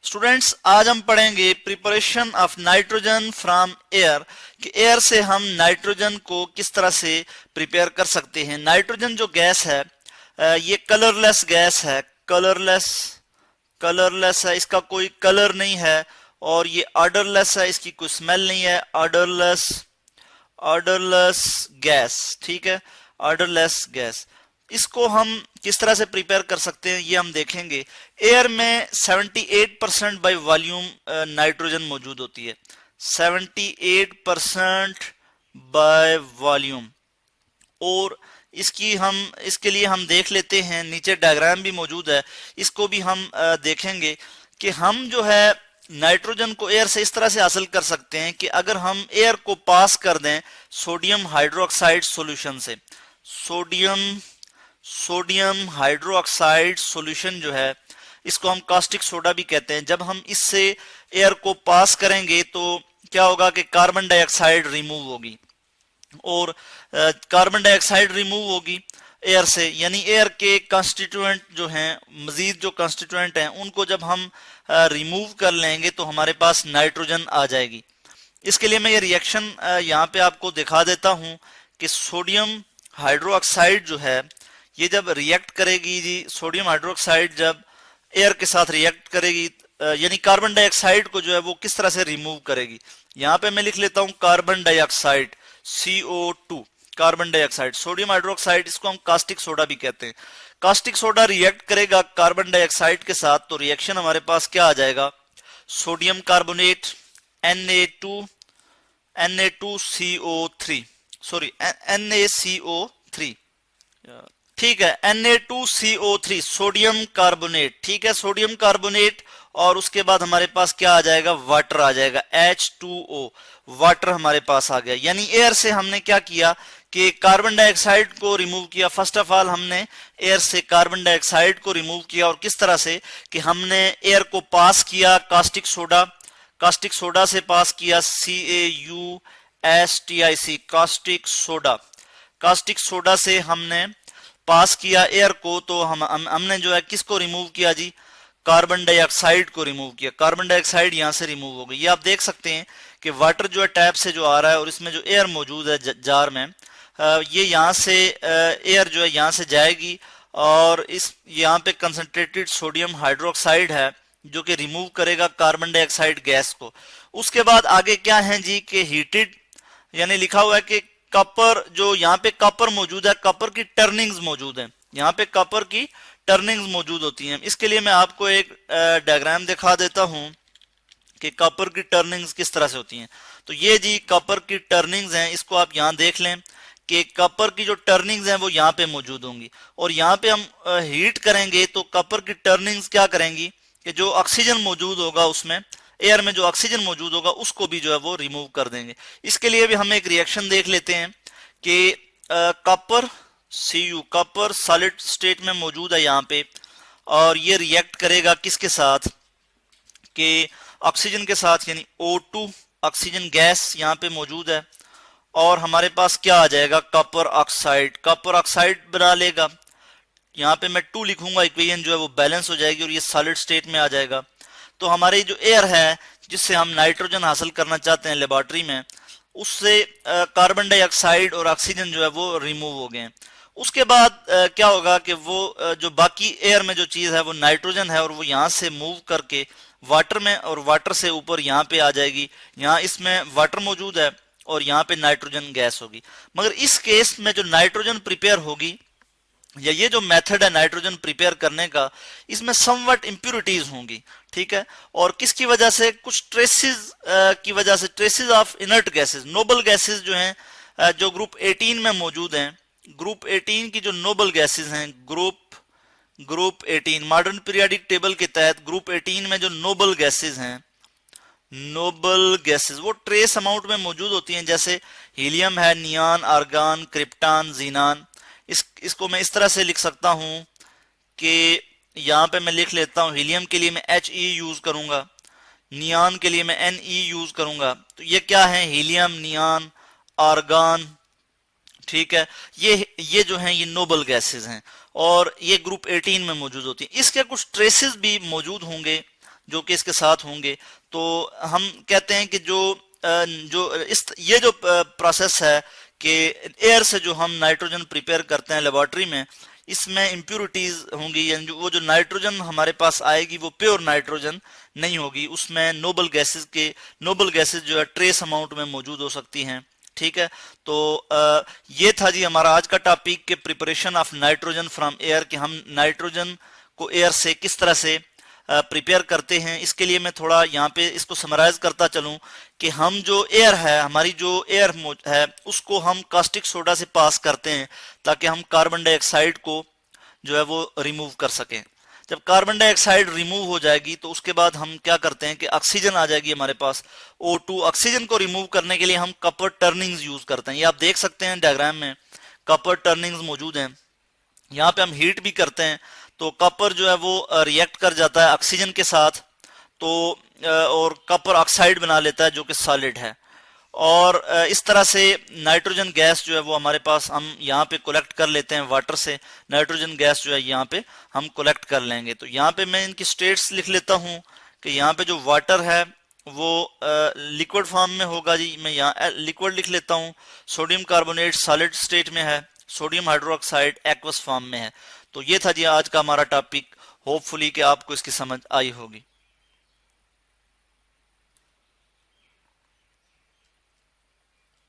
Students, आज हम पढ़ेंगे preparation of nitrogen from air कि एयर से हम नाइट्रोजन को किस तरह से प्रिपेयर कर सकते हैं। नाइट्रोजन जो गैस है ये कलरलेस गैस है, कलरलेस है, इसका कोई कलर नहीं है और ये ऑर्डरलेस है, इसकी कोई स्मेल नहीं है। ऑर्डरलेस गैस, ठीक है, ऑर्डरलेस गैस। इसको हम किस तरह से प्रिपेयर कर सकते हैं ये हम देखेंगे। एयर में 78% बाय वॉल्यूम नाइट्रोजन मौजूद होती है, 78% बाय वॉल्यूम। और इसके लिए हम देख लेते हैं, नीचे डायग्राम भी मौजूद है, इसको भी हम देखेंगे कि हम जो है नाइट्रोजन को एयर से इस तरह से हासिल कर सकते हैं कि अगर हम एयर को पास कर दें सोडियम हाइड्रोक्साइड सॉल्यूशन से। सोडियम हाइड्रोक्साइड सॉल्यूशन जो है इसको हम कास्टिक सोडा भी कहते हैं। जब हम इससे एयर को पास करेंगे तो क्या होगा कि कार्बन डाइऑक्साइड रिमूव होगी, और कार्बन डाइऑक्साइड रिमूव होगी एयर से, यानी एयर के कंस्टिट्यूएंट जो हैं, मजीद जो कंस्टिट्यूएंट हैं, उनको जब हम रिमूव कर लेंगे तो हमारे पास नाइट्रोजन आ जाएगी। इसके लिए मैं ये रिएक्शन यहाँ पे आपको दिखा देता हूँ कि सोडियम हाइड्रोक्साइड जो है ये जब रिएक्ट करेगी जी, सोडियम हाइड्रोक्साइड जब एयर के साथ रिएक्ट करेगी यानी कार्बन डाइऑक्साइड को जो है वो किस तरह से रिमूव करेगी। यहाँ पे मैं लिख लेता हूँ carbon dioxide, CO2, carbon dioxide. Sodium hydroxide, इसको हम कास्टिक सोडा भी कहते हैं। कास्टिक सोडा रिएक्ट करेगा कार्बन डाइऑक्साइड के साथ तो रिएक्शन हमारे पास क्या आ जाएगा, sodium carbonate Na2CO3, sorry NaCO3, ठीक है, Na2CO3 सोडियम कार्बोनेट, ठीक है, सोडियम कार्बोनेट। और उसके बाद हमारे पास क्या आ जाएगा, वाटर आ जाएगा, H2O, वाटर हमारे पास आ गया। यानी एयर से हमने क्या किया कि कार्बन डाइऑक्साइड को रिमूव किया। फर्स्ट ऑफ ऑल हमने एयर से कार्बन डाइऑक्साइड को रिमूव किया, और किस तरह से कि हमने एयर को पास किया कास्टिक सोडा से पास किया, CaUSTic, कास्टिक सोडा से हमने पास किया एयर को। तो हमने जो है किसको रिमूव किया जी, कार्बन डाइऑक्साइड को रिमूव किया। कार्बन डाइऑक्साइड यहां से रिमूव हो गई। ये आप देख सकते हैं कि वाटर जो है टैप से जो आ रहा है और इसमें जो एयर मौजूद है जार में, ये यहाँ से एयर जो है यहाँ से जाएगी और इस यहाँ पे कंसंट्रेटेड सोडियम हाइड्रोक्साइड है जो कि रिमूव करेगा कार्बन डाइऑक्साइड गैस को। उसके बाद आगे क्या है जी कि हीटेड, यानी लिखा हुआ है कि कॉपर, जो यहाँ पे कॉपर मौजूद है, कॉपर की टर्निंग्स मौजूद है, यहाँ पे कॉपर की टर्निंग्स मौजूद होती हैं। इसके लिए मैं आपको एक डायग्राम दिखा देता हूं कि कॉपर की टर्निंग्स किस तरह से होती हैं। तो ये जी कॉपर की टर्निंग्स हैं, इसको आप यहाँ देख लें कि कॉपर की जो टर्निंग्स हैं वो यहाँ पे मौजूद होंगी, और यहाँ पे हम हीट करेंगे तो कॉपर की टर्निंग्स क्या करेंगी कि जो ऑक्सीजन मौजूद होगा उसमें, एयर में जो ऑक्सीजन मौजूद होगा उसको भी जो है वो रिमूव कर देंगे। इसके लिए भी हम एक रिएक्शन देख लेते हैं कि copper Cu, copper solid state में मौजूद है यहाँ पे, और ये रिएक्ट करेगा किसके साथ कि ऑक्सीजन के साथ, यानी O2 ऑक्सीजन गैस यहाँ पे मौजूद है, और हमारे पास क्या आ जाएगा, कॉपर ऑक्साइड बना लेगा। यहाँ पे मैं 2 लिखूंगा, इक्वेशन जो है वो बैलेंस हो जाएगी और ये सॉलिड स्टेट में आ जाएगा। तो हमारी जो एयर है जिससे हम नाइट्रोजन हासिल करना चाहते हैं लेबोरेटरी में, उससे कार्बन डाइऑक्साइड और ऑक्सीजन जो है वो रिमूव हो गए। उसके बाद क्या होगा कि वो जो बाकी एयर में जो चीज है वो नाइट्रोजन है, और वो यहाँ से मूव करके वाटर में, और वाटर से ऊपर यहाँ पे आ जाएगी। यहाँ इसमें वाटर मौजूद है और यहाँ पे नाइट्रोजन गैस होगी। मगर इस केस में जो नाइट्रोजन प्रिपेयर होगी, या ये जो मेथड है नाइट्रोजन प्रिपेयर करने का, इसमें समवट इंप्योरिटीज होंगी, ठीक है। और किसकी वजह से, कुछ ट्रेसेस की वजह से, traces of inert gases, noble gases जो हैं जो ग्रुप 18 में मौजूद हैं। ग्रुप 18 की जो नोबल गैसेस हैं, ग्रुप 18 मॉडर्न पीरियोडिक टेबल के तहत ग्रुप 18 में जो नोबल गैसेस हैं, नोबल गैसेस वो ट्रेस अमाउंट में मौजूद होती हैं, जैसे हीलियम है, नियान, आर्गन, क्रिप्टॉन, जीनान। इसको मैं इस तरह से लिख सकता हूं कि यहाँ पे मैं लिख लेता हूं, हीलियम के लिए मैं He यूज करूंगा, नियान के लिए मैं Ne यूज करूंगा। तो ये क्या है, हीलियम, नियान, आर्गन, ठीक है, ये जो हैं ये नोबल गैसेस हैं और ये ग्रुप 18 में मौजूद होती हैं। इसके कुछ ट्रेसेस भी मौजूद होंगे जो कि इसके साथ होंगे। तो हम कहते हैं कि ये जो प्रोसेस है कि एयर से जो हम नाइट्रोजन प्रिपेयर करते हैं लेबोरेटरी में, इसमें इम्प्यूरिटीज होंगी, यानी वो जो नाइट्रोजन हमारे पास आएगी वो प्योर नाइट्रोजन नहीं होगी, उसमें नोबल गैसेस जो है ट्रेस अमाउंट में मौजूद हो सकती हैं। ठीक है, तो ये था जी हमारा आज का टॉपिक के preparation of nitrogen from air, कि हम नाइट्रोजन को एयर से किस तरह से प्रिपेयर करते हैं। इसके लिए मैं थोड़ा यहाँ पे इसको समराइज करता चलूं कि हम जो एयर है, हमारी जो एयर है, उसको हम कास्टिक सोडा से पास करते हैं ताकि हम कार्बन डाइऑक्साइड को जो है वो रिमूव कर सकें। जब कार्बन डाइऑक्साइड रिमूव हो जाएगी तो उसके बाद हम क्या करते हैं कि ऑक्सीजन आ जाएगी हमारे पास, O2। ऑक्सीजन को रिमूव करने के लिए हम कपर टर्निंग्स यूज करते हैं। ये आप देख सकते हैं डायग्राम में कपर टर्निंग्स मौजूद हैं। यहाँ पे हम हीट भी करते हैं तो कपर जो है वो रिएक्ट कर जाता है ऑक्सीजन के साथ, तो और कपर ऑक्साइड बना लेता है जो कि सॉलिड है। और इस तरह से नाइट्रोजन गैस जो है वो हमारे पास हम यहाँ पे कलेक्ट कर लेते हैं वाटर से। नाइट्रोजन गैस जो है यहाँ पे हम कलेक्ट कर लेंगे। तो यहाँ पे मैं इनकी स्टेट्स लिख लेता हूँ कि यहाँ पे जो वाटर है वो लिक्विड फॉर्म में होगा जी, मैं यहाँ लिक्विड लिख लेता हूँ। सोडियम कार्बोनेट सॉलिड स्टेट में है, सोडियम हाइड्रोक्साइड एक्वस फॉर्म में है। तो ये था जी आज का हमारा टॉपिक। होपफुली कि आपको इसकी समझ आई होगी।